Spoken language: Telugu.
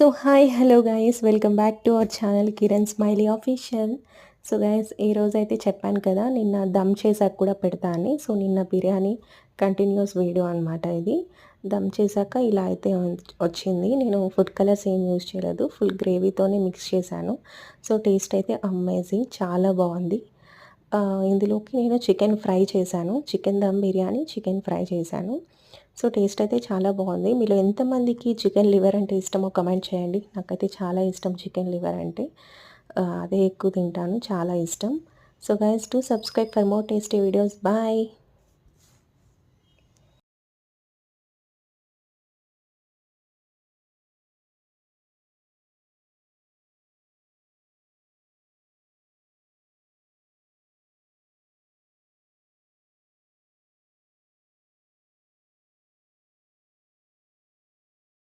So hi hello guys welcome back to our channel Kiran smiley official. So guys ఈరోజైతే చెప్పాను కదా నిన్న దమ్ చేసాక కూడా పెడతా అని. సో నిన్న బిర్యానీ కంటిన్యూస్ వీడియో అనమాట ఇది. దమ్ చేశాక ఇలా అయితే వచ్చింది. నేను ఫుడ్ కలర్స్ ఏం యూజ్ చేయలేదు, ఫుల్ గ్రేవీతోనే మిక్స్ చేశాను. సో టేస్ట్ అయితే అమేజింగ్, చాలా బాగుంది. ఇందులోకి నేను చికెన్ ఫ్రై చేశాను, chicken dum biryani chicken fry చేశాను. సో టేస్ట్ అయితే చాలా బాగుంది. మీలో ఎంతమందికి చికెన్ లివర్ అంటే ఇష్టమో కమెంట్ చేయండి. నాకైతే చాలా ఇష్టం చికెన్ లివర్ అంటే, అదే ఎక్కువ తింటాను, చాలా ఇష్టం. So guys do subscribe for more tasty videos. Bye.